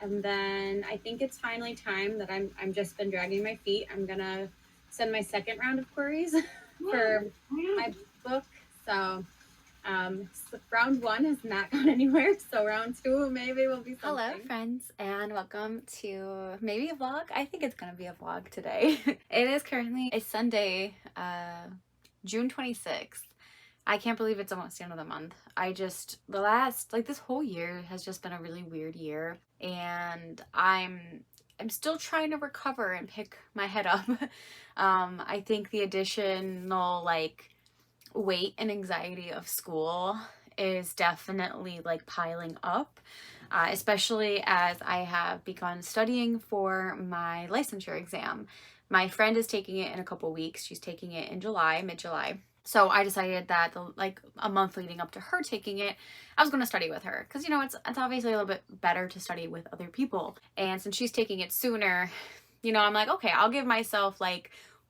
And then I think it's finally time that I'm just been dragging my feet. I'm gonna send my second round of queries for my book. So round one has not gone anywhere. So round two maybe will be something. Hello friends, and welcome to maybe a vlog. I think it's gonna be a vlog today. It is currently a Sunday, June 26th. I can't believe it's almost the end of the month. This whole year has just been a really weird year, and I'm still trying to recover and pick my head up. I think the additional weight and anxiety of school is definitely piling up, especially as I have begun studying for my licensure exam. My friend is taking it in a couple weeks. She's taking it in July, mid-July. So I decided that a month leading up to her taking it, I was going to study with her because it's obviously a little bit better to study with other people. And since she's taking it sooner, I'm like, okay, I'll give myself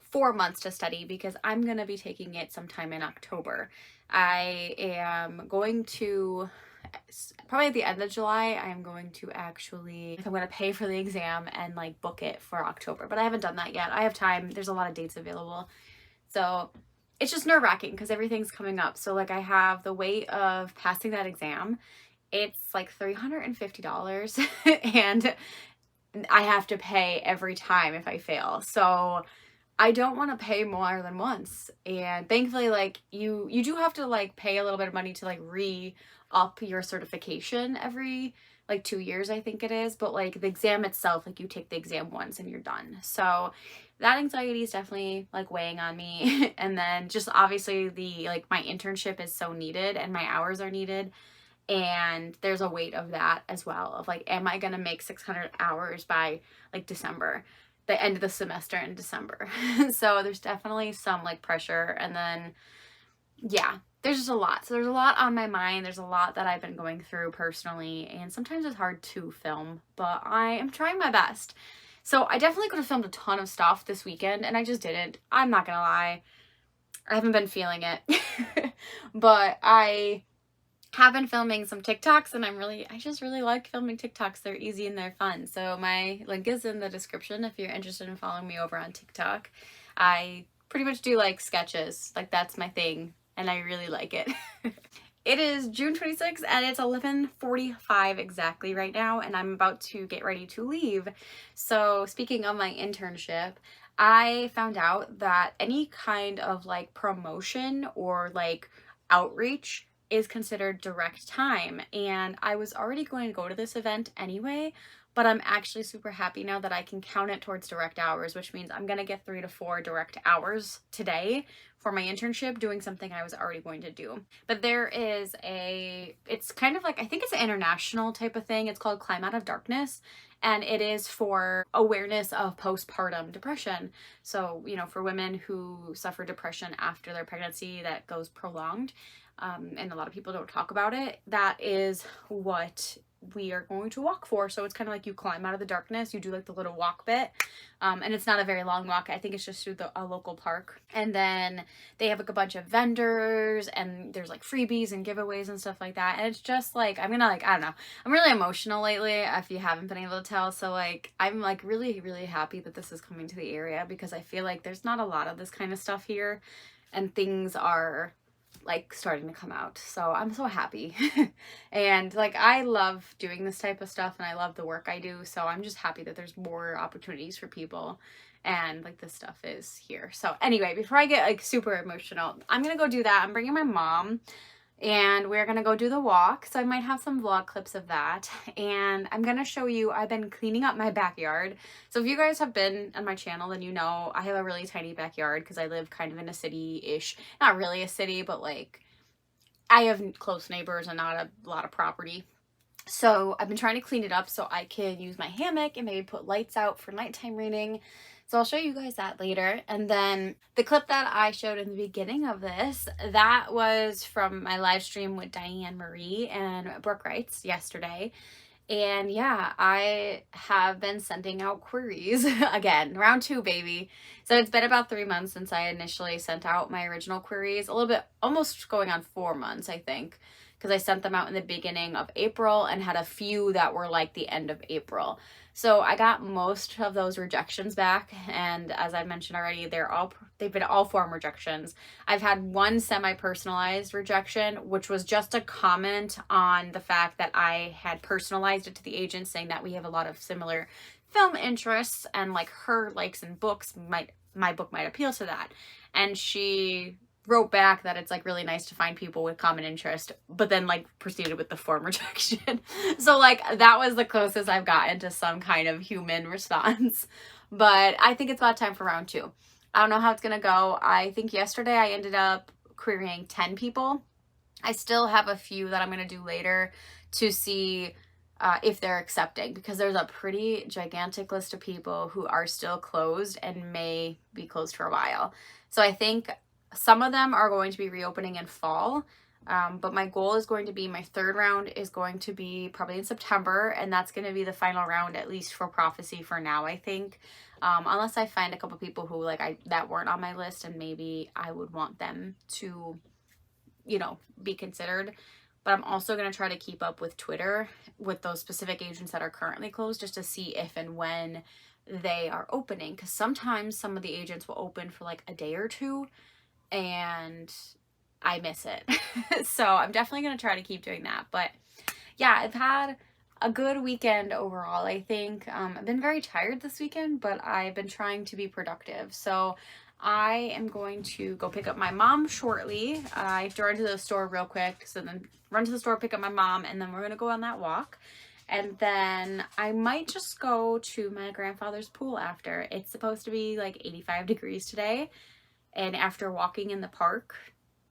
4 months to study because I'm going to be taking it sometime in October. I am going to, probably at the end of July, I'm going to pay for the exam and book it for October. But I haven't done that yet. I have time. There's a lot of dates available. So it's just nerve-wracking because everything's coming up. So I have the weight of passing that exam. It's $350 and I have to pay every time if I fail. So I don't want to pay more than once. And thankfully, you do have to pay a little bit of money to re-up your certification every 2 years, I think it is. But the exam itself, you take the exam once and you're done. So that anxiety is definitely weighing on me. And then just obviously my internship is so needed and my hours are needed. And there's a weight of that as well of am I gonna make 600 hours by December, the end of the semester in December. So there's definitely some pressure. And then yeah, there's just a lot. So there's a lot on my mind. There's a lot that I've been going through personally, and sometimes it's hard to film, but I am trying my best. So I definitely could have filmed a ton of stuff this weekend, and I just didn't. I'm not gonna lie, I haven't been feeling it. But I have been filming some TikToks, and I just really like filming TikToks. They're easy and they're fun. So my link is in the description if you're interested in following me over on TikTok. I pretty much do sketches. That's my thing, and I really like it. It is June 26th and it's 11:45 exactly right now, and I'm about to get ready to leave. So speaking of my internship, I found out that any kind of promotion or outreach is considered direct time, and I was already going to go to this event anyway, but I'm actually super happy now that I can count it towards direct hours, which means I'm gonna get 3 to 4 direct hours today for my internship doing something I was already going to do. But it's kind of I think it's an international type of thing. It's called Climb Out of Darkness, and it is for awareness of postpartum depression. So, for women who suffer depression after their pregnancy that goes prolonged, and a lot of people don't talk about it, that is what we are going to walk for. So it's kind of you climb out of the darkness, you do the little walk bit, and it's not a very long walk. I think it's just through a local park, and then they have a bunch of vendors, and there's freebies and giveaways and stuff like that. And it's just I'm gonna I don't know, I'm really emotional lately if you haven't been able to tell. So I'm really, really happy that this is coming to the area because I feel there's not a lot of this kind of stuff here, and things are starting to come out. So I'm so happy. And I love doing this type of stuff, and I love the work I do. So I'm just happy that there's more opportunities for people, and this stuff is here. So anyway, before I get super emotional, I'm gonna go do that. I'm bringing my mom, and we're gonna go do the walk. So I might have some vlog clips of that, and I'm gonna show you, I've been cleaning up my backyard. So if you guys have been on my channel, then I have a really tiny backyard because I live kind of in a city-ish, not really a city, but I have close neighbors and not a lot of property. So I've been trying to clean it up so I can use my hammock and maybe put lights out for nighttime reading. So I'll show you guys that later. And then the clip that I showed in the beginning of this, that was from my live stream with Diane Marie and Brooke Wrights yesterday. And yeah, I have been sending out queries again, round 2, baby. So it's been about 3 months since I initially sent out my original queries, a little bit, almost going on 4 months, I think. because I sent them out in the beginning of April and had a few that were like the end of April. So I got most of those rejections back, and as I mentioned already, they've been all form rejections. I've had one semi-personalized rejection, which was just a comment on the fact that I had personalized it to the agent, saying that we have a lot of similar film interests, and like her likes in books my book might appeal to that. And she wrote back that it's like really nice to find people with common interest, but then like proceeded with the form rejection. So like that was the closest I've gotten to some kind of human response. But I think it's about time for round 2. I don't know how it's gonna go. I think yesterday I ended up querying 10 people. I still have a few that I'm gonna do later to see if they're accepting, because there's a pretty gigantic list of people who are still closed and may be closed for a while. So I think some of them are going to be reopening in fall, but my goal is going to be, my 3rd round is going to be probably in September, and that's going to be the final round, at least for Prophecy for now, I think. Unless I find a couple people who that weren't on my list, and maybe I would want them to, be considered. But I'm also going to try to keep up with Twitter with those specific agents that are currently closed, just to see if and when they are opening, because sometimes some of the agents will open for like a day or 2 and I miss it. So I'm definitely going to try to keep doing that. But yeah, I've had a good weekend overall. I think I've been very tired this weekend, but I've been trying to be productive. So I am going to go pick up my mom shortly. I have to run to the store real quick, so then run to the store, pick up my mom, and then we're going to go on that walk. And then I might just go to my grandfather's pool after. It's supposed to be like 85 degrees today. And after walking in the park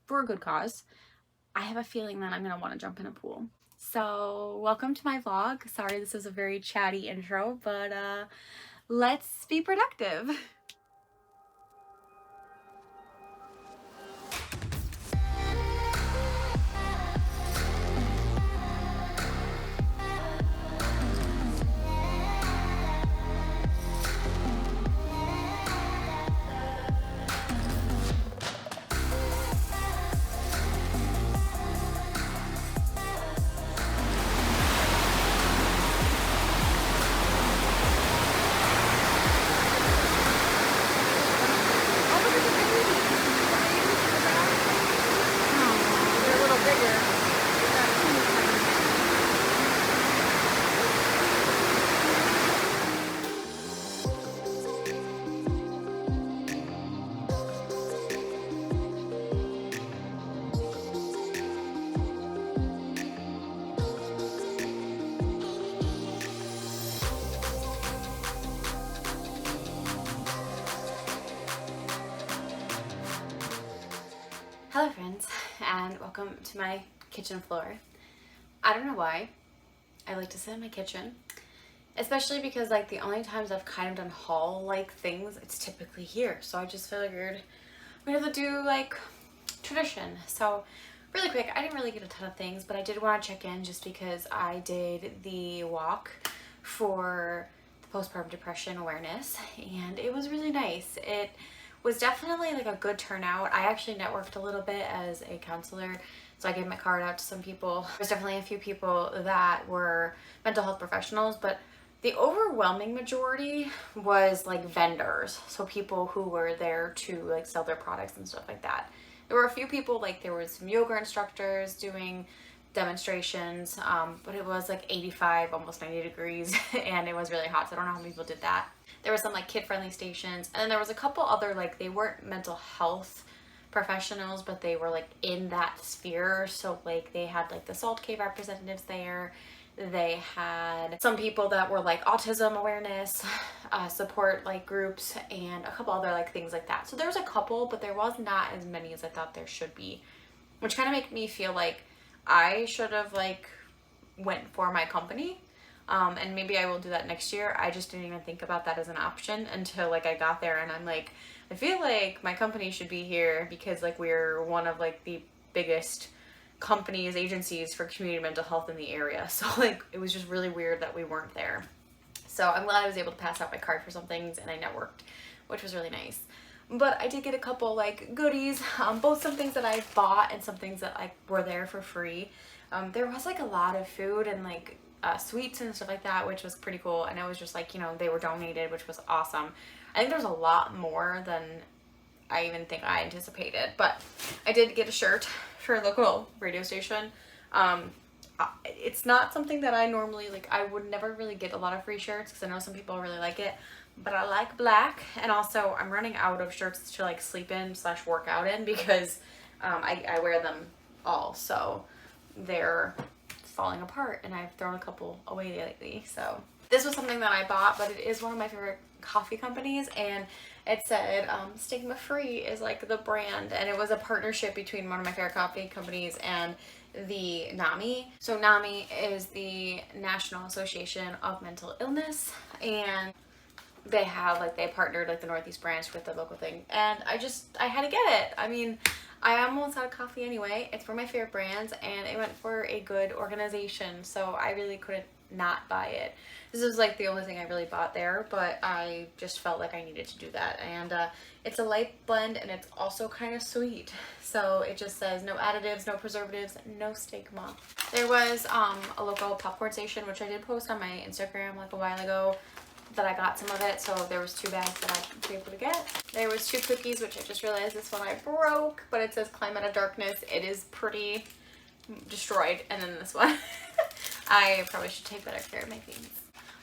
for a good cause, I have a feeling that I'm going to want to jump in a pool. So welcome to my vlog. Sorry this is a very chatty intro, but let's be productive. Hello friends, and welcome to my kitchen floor. I don't know why I like to sit in my kitchen, especially because like the only times I've kind of done haul like things, it's typically here. So I just figured we have to do like tradition. So really quick, I didn't really get a ton of things, but I did want to check in just because I did the walk for the postpartum depression awareness, and it was really nice. It was definitely like a good turnout. I actually networked a little bit as a counselor, so I gave my card out to some people. There's definitely a few people that were mental health professionals, but the overwhelming majority was like vendors, so people who were there to like sell their products and stuff like that. There were a few people, like there was some yoga instructors doing demonstrations, but it was like 85, almost 90 degrees, and it was really hot, so I don't know how many people did that. There were some like kid-friendly stations, and then there was a couple other, like they weren't mental health professionals, but they were like in that sphere. So like they had like the Salt Cave representatives there. They had some people that were like autism awareness support like groups, and a couple other like things like that. So there was a couple, but there was not as many as I thought there should be, which kind of made me feel like I should have like went for my company. And maybe I will do that next year. I just didn't even think about that as an option until like I got there, and I'm like, I feel like my company should be here because like we're one of like the biggest companies, agencies for community mental health in the area. So like it was just really weird that we weren't there. So I'm glad I was able to pass out my card for some things, and I networked, which was really nice. But I did get a couple like goodies, both some things that I bought and some things that like were there for free. There was like a lot of food and like sweets and stuff like that, which was pretty cool. And it was just like, you know, they were donated, which was awesome. I think there's a lot more than I even think I anticipated, but I did get a shirt for a local radio station. It's not something that I normally like. I would never really get a lot of free shirts because I know some people really like it, but I like black. And also I'm running out of shirts to like sleep in / work out in because I wear them all, so they're falling apart and I've thrown a couple away lately. So this was something that I bought, but it is one of my favorite coffee companies, and it said stigma free is like the brand, and it was a partnership between one of my favorite coffee companies and the NAMI. So NAMI is the National Association of Mental Illness, and they have like, they partnered like the Northeast branch with the local thing, and I had to get it. I mean, I almost out of coffee anyway. It's one of my favorite brands, and it went for a good organization, so I really couldn't not buy it. This was like the only thing I really bought there, but I just felt like I needed to do that. And it's a light blend, and it's also kind of sweet. So it just says no additives, no preservatives, no stigma. There was a local popcorn station, which I did post on my Instagram like a while ago, that I got some of it. So there was 2 bags that I was able to get. There was 2 cookies, which I just realized this one I broke, but it says Climate of Darkness. It is pretty destroyed. And then this one, I probably should take better care of my things.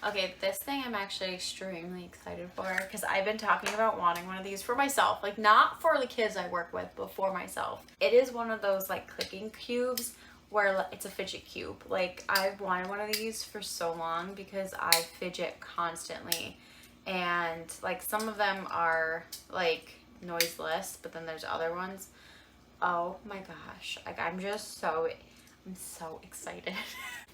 Okay, this thing I'm actually extremely excited for because I've been talking about wanting one of these for myself. Like, not for the kids I work with, but for myself. It is one of those like clicking cubes where it's a fidget cube. Like, I've wanted one of these for so long because I fidget constantly. And like, some of them are like noiseless, but then there's other ones. Oh my gosh. Like, I'm so excited.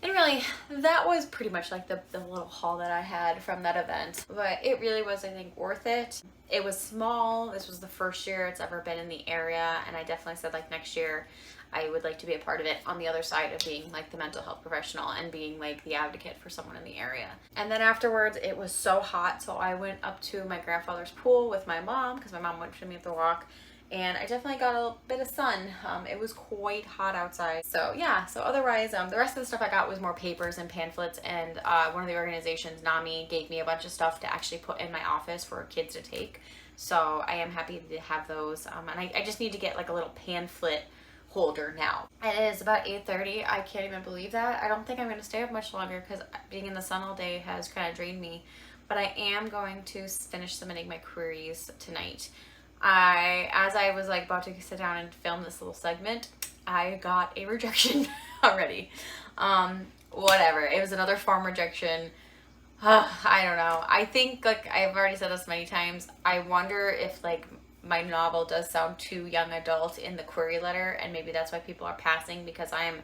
And really, that was pretty much like the little haul that I had from that event. But it really was, I think, worth it. It was small. This was the first year it's ever been in the area. And I definitely said like next year I would like to be a part of it on the other side of being like the mental health professional and being like the advocate for someone in the area. And then afterwards, it was so hot. So I went up to my grandfather's pool with my mom because my mom went to me at the walk. And I definitely got a bit of sun. It was quite hot outside. So yeah, so otherwise, the rest of the stuff I got was more papers and pamphlets, and one of the organizations, NAMI, gave me a bunch of stuff to actually put in my office for kids to take. So I am happy to have those. And I just need to get like a little pamphlet holder now. And it is about 8:30. I can't even believe that. I don't think I'm going to stay up much longer because being in the sun all day has kind of drained me. But I am going to finish submitting my queries tonight. As I was like about to sit down and film this little segment, I got a rejection already. Whatever. It was another form rejection. I don't know. I think, like I've already said this many times, I wonder if like my novel does sound too young adult in the query letter, and maybe that's why people are passing, because I am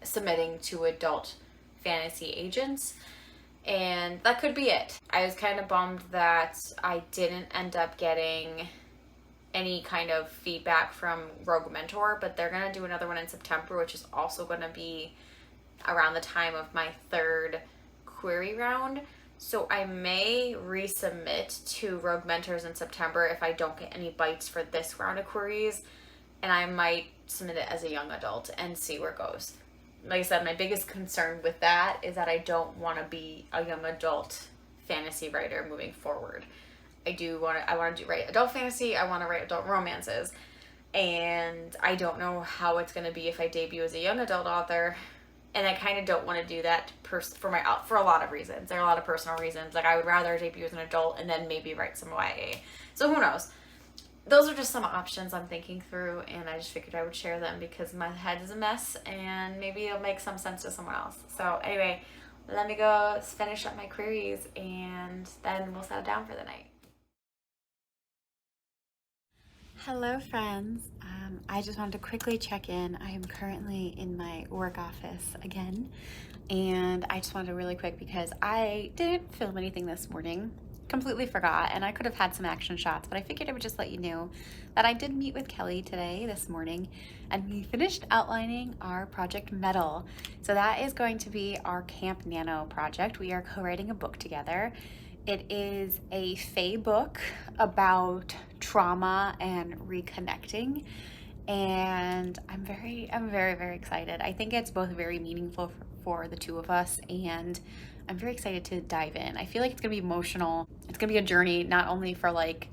submitting to adult fantasy agents. And that could be it. I was kind of bummed that I didn't end up getting any kind of feedback from Rogue Mentor, but they're going to do another one in September, which is also going to be around the time of my 3rd query round. So I may resubmit to Rogue Mentors in September if I don't get any bites for this round of queries, and I might submit it as a young adult and see where it goes. Like I said, my biggest concern with that is that I don't want to be a young adult fantasy writer moving forward. I want to write adult fantasy. I want to write adult romances, and I don't know how it's going to be if I debut as a young adult author. And I kind of don't want to do that for a lot of reasons. There are a lot of personal reasons. Like, I would rather debut as an adult and then maybe write some YA. So who knows? Those are just some options I'm thinking through, and I just figured I would share them because my head is a mess, and maybe it'll make some sense to someone else. So anyway, let me go finish up my queries, and then we'll settle down for the night. Hello friends, I just wanted to quickly check in. I am currently in my work office again, and I just wanted to really quick because I didn't film anything this morning, completely forgot, and I could have had some action shots, but I figured I would just let you know that I did meet with Kelly this morning, and we finished outlining our project Metal. So that is going to be our Camp NaNo project. We are co-writing a book together. It is a fae book about trauma and reconnecting, and I'm very, very excited. I think it's both very meaningful for the two of us, and I'm very excited to dive in. I feel like it's gonna be emotional. It's gonna be a journey, not only for like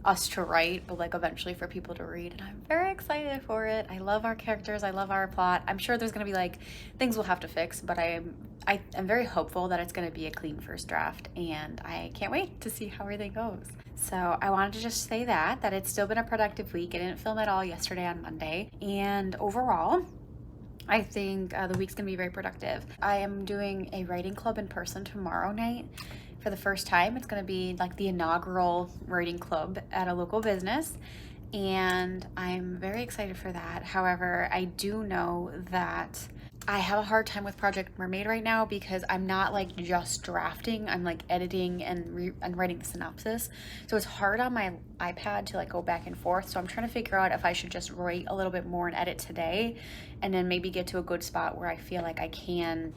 us to write, but like eventually for people to read, and I'm very excited for it. I love our characters, I love our plot. I'm sure there's gonna be like things we'll have to fix, but I'm very hopeful that it's gonna be a clean first draft, and I can't wait to see how everything goes. So I wanted to just say that it's still been a productive week. I didn't film at all yesterday on Monday, and overall I think the week's gonna be very productive. I am doing a writing club in person tomorrow night for the first time. It's gonna be like the inaugural writing club at a local business, and I'm very excited for that. However, I do know that I have a hard time with Project Mermaid right now because I'm not like just drafting, I'm like editing and writing the synopsis. So it's hard on my iPad to like go back and forth. So I'm trying to figure out if I should just write a little bit more and edit today, and then maybe get to a good spot where I feel like I can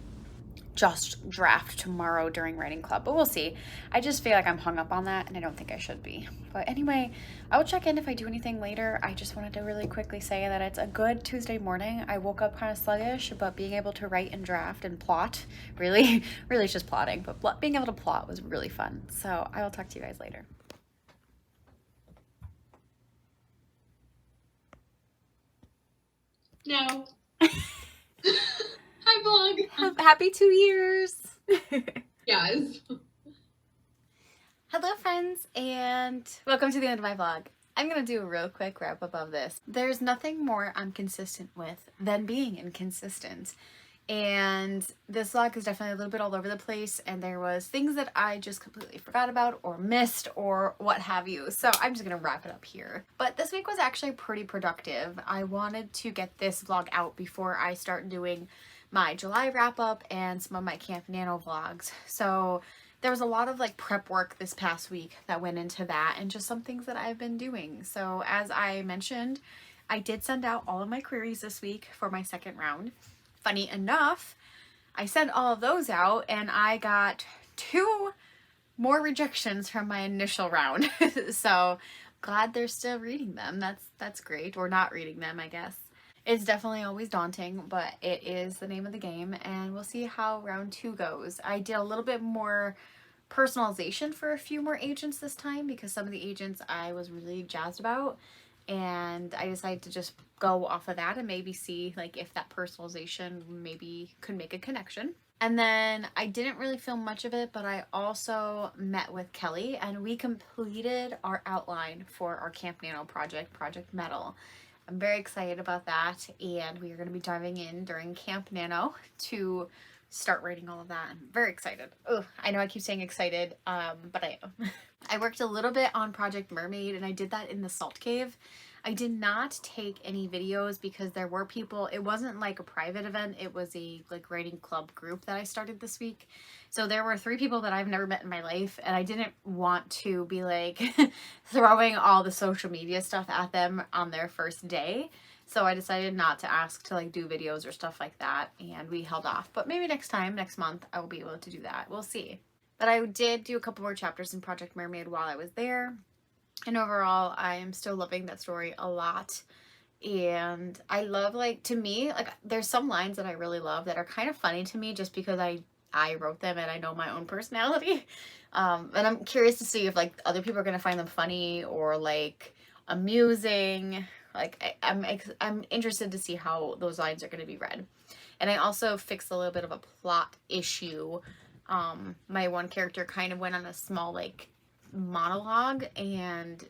just draft tomorrow during writing club, but we'll see. I just feel like I'm hung up on that, and I don't think I should be. But anyway, I will check in if I do anything later. I just wanted to really quickly say that it's a good Tuesday morning. I woke up kind of sluggish, but being able to write and draft and plot, really it's just plotting, but being able to plot was really fun. So I will talk to you guys later. No. Hi, vlog. Happy 2 years. Yes. Hello friends, and welcome to the end of my vlog. I'm gonna do a real quick wrap up of this. There's nothing more I'm consistent with than being inconsistent. And this vlog is definitely a little bit all over the place, and there was things that I just completely forgot about or missed or what have you. So I'm just gonna wrap it up here. But this week was actually pretty productive. I wanted to get this vlog out before I start doing my July wrap up and some of my Camp NaNo vlogs. So there was a lot of like prep work this past week that went into that, and just some things that I've been doing. So as I mentioned, I did send out all of my queries this week for my second round. Funny enough, I sent all of those out and I got 2 more rejections from my initial round. So glad they're still reading them. That's great. Or not reading them, I guess. It's definitely always daunting, but it is the name of the game, and we'll see how round 2 goes. I did a little bit more personalization for a few more agents this time because some of the agents I was really jazzed about, and I decided to just go off of that and maybe see like if that personalization maybe could make a connection. And then I didn't really film much of it, but I also met with Kelly and we completed our outline for our Camp NaNo project, Project Metal. I'm very excited about that, and we are going to be diving in during Camp NaNo to start writing all of that. I'm very excited. Oh, I know I keep saying excited, but I am. I worked a little bit on Project Mermaid, and I did that in the Salt Cave. I did not take any videos because there were people. It wasn't like a private event. It was a like writing club group that I started this week. So there were 3 people that I've never met in my life, and I didn't want to be like throwing all the social media stuff at them on their first day. So I decided not to ask to like do videos or stuff like that, and we held off. But maybe next time, next month, I will be able to do that. We'll see. But I did do a couple more chapters in Project Mermaid while I was there. And overall, I am still loving that story a lot. And I love, like, to me, like, there's some lines that I really love that are kind of funny to me just because I wrote them and I know my own personality. And I'm curious to see if, like, other people are going to find them funny or, like, amusing. Like, I'm interested to see how those lines are going to be read. And I also fixed a little bit of a plot issue. My one character kind of went on a small, like, monologue, and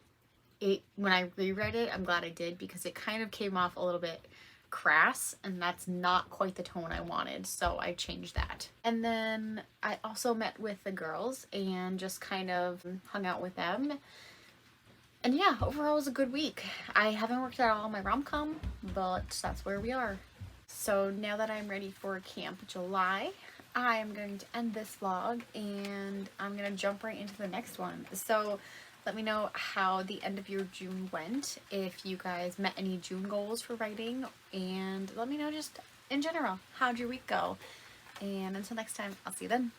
when I reread it, I'm glad I did because it kind of came off a little bit crass, and that's not quite the tone I wanted, so I changed that. And then I also met with the girls and just kind of hung out with them. And yeah, overall it was a good week. I haven't worked out all my rom-com, but that's where we are. So now that I'm ready for Camp July, I am going to end this vlog and I'm going to jump right into the next one. So let me know how the end of your June went, if you guys met any June goals for writing, and let me know just in general, how'd your week go? And until next time, I'll see you then.